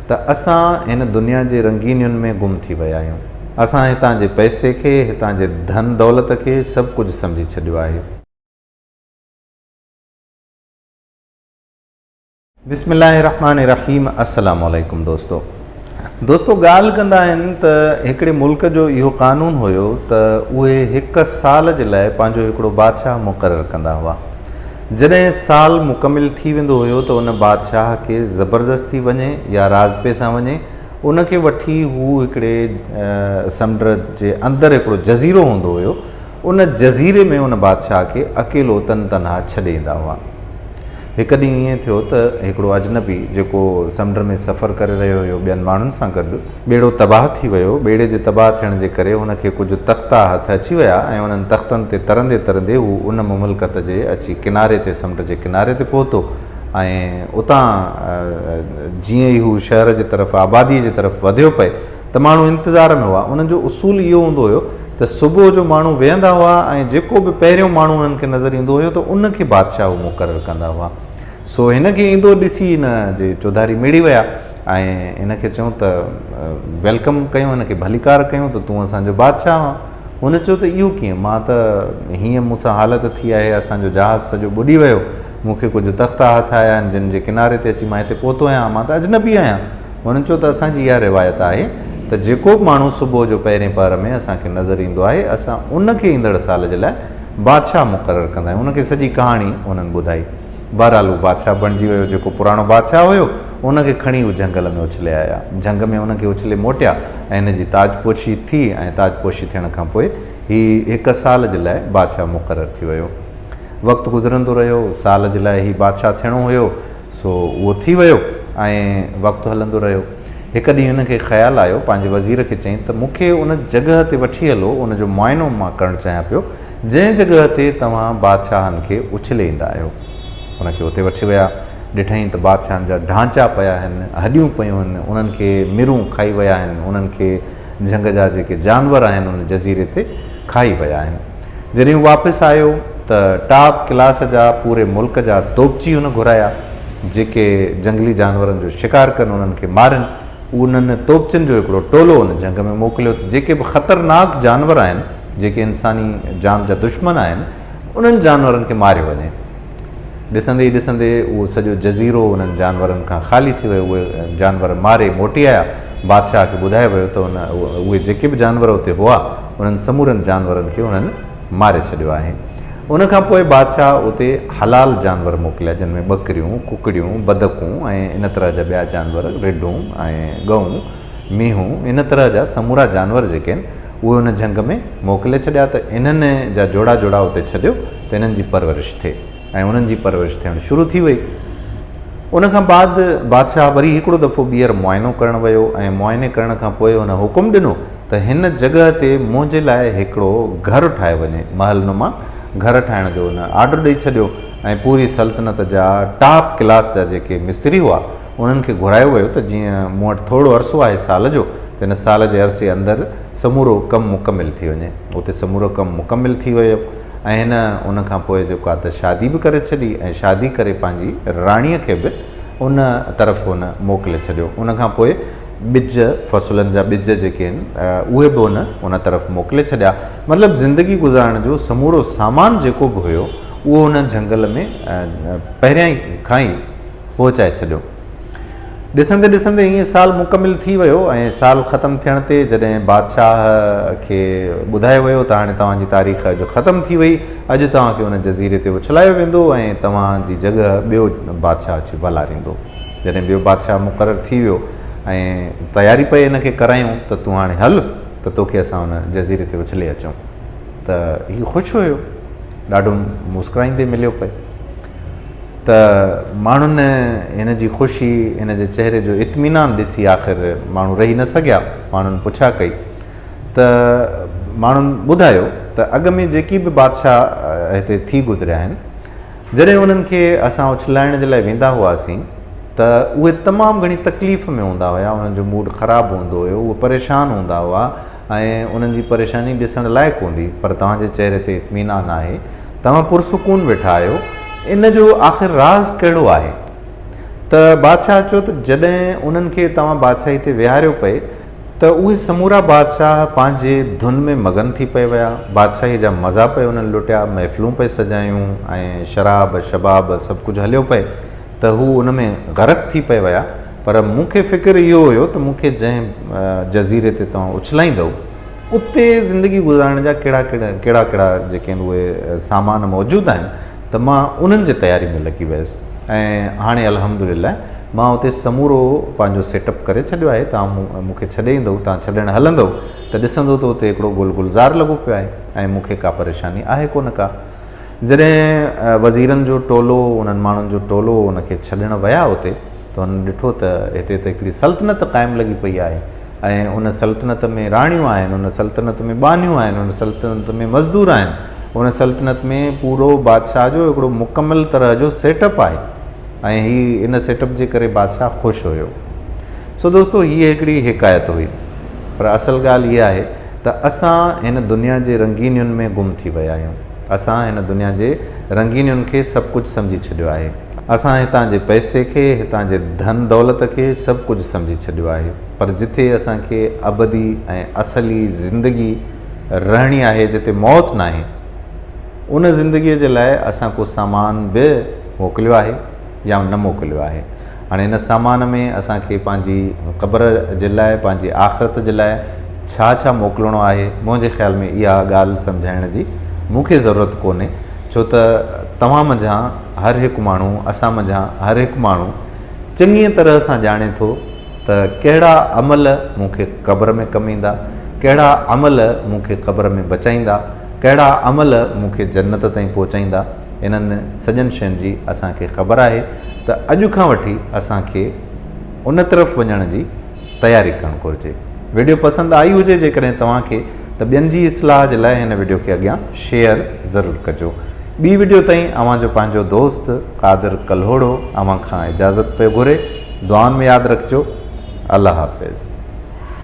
त असां हिन दुनिया जे रंगीनियुनि में गुम थी विया आहियूं। असां हितां जे पैसे खे, हितां जे धन दौलत खे सभु कुझु सम्झी छॾियो आहे। बिस्मिल्लाहिर्रहमानिर्रहीम। अस्सलामु अलैकुम दोस्तों। ॻाल्हि कंदा आहिनि त हिकिड़े मुल्क जो इहो क़ानून हुयो त उहे 1 साल जे लाइ पंहिंजो हिकिड़ो बादशाह मुक़ररु कंदा हुआ। जॾहिं साल मुकमिल थी वेंदो हुयो त उन बादशाह खे ज़बरदस्ती वञे या राज़पे सां वञे, उनखे वठी हू हिकिड़े समुंड जे अंदरि हिकिड़ो जज़ीरो हूंदो हुयो, उन जज़ीरे में उन बादशाह खे अकेलो तनहा छॾे ईंदा हुआ। हिकु ॾींहुं ईअं थियो त हिकिड़ो अजनबी जेको समुंड में सफ़र करे रहियो हुयो ॿियनि माण्हुनि सां गॾु, ॿेड़ो तबाह थी वियो। ॿेड़े जे तबाह थियण जे करे हुनखे कुझु तख़्ता हथ अची विया ऐं उन्हनि तख़्तनि ते तरंदे तरंदे हू उन मुमलकत जे अची किनारे ते, समुंड जे किनारे ते पहुतो ऐं उतां जीअं ई हू शहर जे तरफ़, आबादीअ जे तरफ़ वधियो पए त माण्हू इंतज़ार में हुआ। उन्हनि जो उसूल इहो हूंदो हुयो त सुबुह जो माण्हू वेहंदा हुआ ऐं जेको बि पहिरियों माण्हू उन्हनि खे नज़र ईंदो हुयो त उनखे बादशाह मुक़ररु कंदा हुआ। सो हिनखे ईंदो ॾिसी हिन जे चौधारी मिड़ी विया ऐं हिनखे चयूं त वेलकम कयूं, हिनखे भलीकार कयूं त तूं असांजो बादशाह आहे। हुन चयो त इहो कीअं, मां त हीअं मूंसां हालत थी आहे, असांजो जहाज़ सॼो ॿुॾी वियो, मूंखे कुझु तख़्ता हथ आया आहिनि जिन जे किनारे ते अची मां हिते पहुतो आहियां, मां त अजनबी आहियां। हुननि चयो त असांजी इहा रिवायत आहे त जेको बि माण्हू सुबुह जो पहिरें पहर में असांखे नज़र ईंदो आहे, असां उनखे ईंदड़ साल जे लाइ बादशाह मुक़ररु कंदा आहियूं। उनखे सॼी कहाणी उन्हनि ॿुधाई। बहरहाल हू बादशाह बणिजी वियो। जेको पुराणो बादशाह हुयो उनखे खणी हू जंगल में उछले आया, जंग में उनखे उछले मोटिया ऐं हिन जी ताजपोशी थी ऐं ताजपोशी थियण खां पोइ हीउ 1 साल जे लाइ बादशाह मुक़ररु थी वियो। वक़्तु गुज़रंदो रहियो, साल जे लाइ हीउ बादशाह थियणो हुयो, सो उहो थी वियो ऐं वक़्तु हलंदो रहियो। हिकु ॾींहुं हुनखे ख़्यालु आयो, पंहिंजे वज़ीर खे चयईं त मूंखे उन जॻह ते वठी हलो, उनजो मुआइनो मां करणु चाहियां पियो जंहिं जॻह ते तव्हां बादशाहनि खे उछले ईंदा आहियो। उनखे उते वठी विया। ॾिठईं त बादशाहनि जा ढांचा पिया आहिनि, हॾियूं पियूं आहिनि, उन्हनि खे मिरूं खाई विया आहिनि, उन्हनि खे झंग जा जेके जानवर आहिनि उन जज़ीरे ते खाई विया आहिनि। जॾहिं हू वापसि आयो त टॉप क्लास जा पूरे मुल्क जा तोपची हुन घुराया जेके जंगली जानवरनि जो शिकार कनि, उन्हनि खे मारनि। उन्हनि तोपचियुनि जो हिकिड़ो टोलो उन जंग में मोकिलियो त जेके बि ख़तरनाक जानवर आहिनि, जेके इंसानी जान जा दुश्मन आहिनि, उन्हनि जानवरनि खे मारियो वञे। ॾिसंदे ई ॾिसंदे उहो सॼो जज़ीरो उन्हनि जानवरनि खां ख़ाली थी वियो। उहे जानवर मारे मोटी आया। बादशाह खे ॿुधायो वियो त उहे जेके बि जानवर उते हुआ उन्हनि समूरनि जानवरनि खे उन्हनि मारे छॾियो आहे। उनखां पोइ बादशाह उते हलाल जानवर मोकिलिया, जिन में ॿकरियूं, कुकड़ियूं, बदकूं ऐं इन तरह जा ॿिया जानवर, रिढूं ऐं गऊं, मीहूं, इन तरह जा समूरा जानवर जेके आहिनि उहे उन जंग में मोकिले छॾिया त इन्हनि जा जोड़ा जोड़ा उते छॾियो त इन्हनि जी परवरिश थिए ऐं उन्हनि जी परवरिश थियणु शुरू थी वई। उनखां बाद बादशाह वरी हिकिड़ो दफ़ो ॿीहर मुआइनो करणु वियो ऐं मुआइने करण खां पोइ हुन हुकुम ॾिनो त हिन जॻह ते मुंहिंजे लाइ हिकिड़ो घरु ठाहे वञे। महलनुमा घर ठाहिण जो हुन आर्डर ॾेई छॾियो ऐं पूरी सल्तनत जा टॉप क्लास जा जेके मिस्त्री हुआ उन्हनि खे घुरायो वियो त जीअं मूं वटि थोरो अरसो आहे साल जो, त हिन साल जे अरसे अंदरि समूरो कमु मुकमिल थी वञे। उते समूरो कमु मुकमिल थी वियो ऐं हिन उनखां पोइ जेको आहे त शादी बि करे छॾी ऐं शादी करे पंहिंजी राणीअ खे बि उन तरफ़ हुन मोकिले छॾियो। उनखां पोइ ॿिज, फसुलनि जा ॿिज जेके आहिनि उहे बि उन तरफ़ मोकिले छॾिया। मतिलबु ज़िंदगी गुज़ारण जो समूरो सामान जेको बि हुयो उहो हुन जंगल में पहिरियां ई खां ई पहुचाए छॾियो। ॾिसंदे ॾिसंदे हीअं साल मुकमिल थी वियो ऐं साल ख़तमु थियण ते जॾहिं बादशाह खे ॿुधायो वियो त हाणे तव्हांजी तारीख़ जो ख़तमु थी वई, अॼु तव्हांखे हुन जज़ीरे ते उछलायो वेंदो ऐं तव्हांजी जॻह ॿियो बादशाह अची वलारींदो। जॾहिं ॿियो बादशाह मुक़ररु थी वियो ऐं तयारी पई हिनखे करायूं त तूं हाणे हल त तोखे असां हुन जज़ीरे ते उछले अचूं, त हीउ ख़ुशि हुयो, ॾाढो मुस्कुराईंदे मिलियो पए। त माण्हुनि हिन जी ख़ुशी, हिन जे चहिरे जो इत्मीनान ॾिसी आख़िर माण्हू रही न सघिया। माण्हुनि पुछा कई त माण्हुनि ॿुधायो त अॻ में जेकी बि बादशाह हिते थी गुज़रिया आहिनि, जॾहिं उन्हनि खे असां उछलाइण जे लाइ वेंदा हुआसीं त उहे तमामु घणी तकलीफ़ में हूंदा हुआ, उन्हनि जो मूड ख़राबु हूंदो हुयो, उहे परेशान हूंदा हुआ ऐं उन्हनि जी परेशानी ॾिसण लाइक़ु हूंदी। पर तव्हांजे चहिरे ते इत्मीनान आहे, तव्हां पुरसुकून वेठा आहियो, इन जो आख़िर राज़ कहिड़ो आहे? त त बादशाह चयो त जॾहिं उन्हनि खे तव्हां बादशाही ते विहारियो पए त उहे समूरा बादशाह पंहिंजे धुन में मगन थी पए विया, बादशाही जा मज़ा पे उन्हनि लुटिया, महफ़िलूं पे सजायूं ऐं शराब शबाब सभु कुझु हलियो पए त हू उन में ग़रक़ थी पए विया। पर मूंखे फ़िक्र इहो हुयो त मूंखे जंहिं जज़ीरे ते तव्हां उछलाईंदव उते ज़िंदगी गुज़ारण जा कहिड़ा कहिड़ा जेके आहिनि उहे सामान मौजूदु आहिनि त मां उन्हनि जी तयारी में लॻी वियुसि। ऐं हाणे अल्हम्दुलिल्लाह मां उते समूरो पंहिंजो सेटअप करे छॾियो आहे। तव्हां मूंखे छॾे ईंदव, तव्हां छॾणु हलंदव त ॾिसंदव त उते हिकिड़ो गुलज़ार लॻो पियो आहे ऐं मूंखे का परेशानी आहे कोन का। जॾहिं वज़ीरनि जो टोलो, उन्हनि माण्हुनि जो टोलो उनखे छॾणु विया उते त हुननि ॾिठो त हिते त हिकिड़ी सल्तनत क़ाइमु लॻी पई आहे ऐं उन सल्तनत में राणियूं आहिनि, उन सल्तनत में बानियूं आहिनि, उन सल्तनत में मज़दूर आहिनि, उन सल्तनत में पूरो बादशाह जो हिकिड़ो मुकमल तरह जो सेटअप आहे ऐं हीअ इन सेटअप जे करे बादशाह ख़ुशि हुयो। सो दोस्तो, हीअ हिकिड़ी हिकायत हुई, पर असल ॻाल्हि इहा आहे त असां हिन दुनिया जे रंगीनियुनि में गुम थी विया आहियूं। असां हिन दुनिया जे रंगीनियुनि खे सभु कुझु सम्झी छॾियो आहे। असां हितां जे पैसे खे, हितां जे धन दौलत खे सभु कुझु सम्झी छॾियो आहे। पर जिथे असांखे अबदी ऐं असली ज़िंदगी रहणी आहे, जिते मौत न आहे, उन ज़िंदगीअ जे लाइ असां को सामान बि मोकिलियो आहे या न मोकिलियो आहे। हाणे हिन सामान में असांखे पंहिंजी क़बर जे लाइ, पंहिंजी आख़िरत जे लाइ छा छा मोकिलिणो आहे, मुंहिंजे ख़्याल में इहा ॻाल्हि सम्झाइण जी मूंखे ज़रूरत कोन्हे। छो त तव्हां मंझां हर हिकु माण्हू, असां मंझां हर हिकु माण्हू चङीअ तरह सां ॼाणे थो त कहिड़ा अमल मूंखे क़बर में कमु ईंदा, कहिड़ा अमल मूंखे क़बर में बचाईंदा, कहिड़ा अमल मूंखे जन्नत ताईं पहुचाईंदा। इन्हनि सॼनि शयुनि जी असांखे ख़बर आहे त अॼु खां वठी असांखे उन तरफ़ वञण जी तयारी करणु घुरिजे। वीडियो पसंदि आई हुजे जेकॾहिं तव्हांखे, त ॿियनि जी इस्लाह जे लाइ हिन वीडियो खे अॻियां शेयर ज़रूरु कजो। ॿी वीडियो ताईं अव्हां जो पंहिंजो दोस्त क़ादिर कल्होड़ो अव्हां खां इजाज़त पियो घुरे। दुआनि में यादि रखिजो। अल्लाह हाफ़िज़।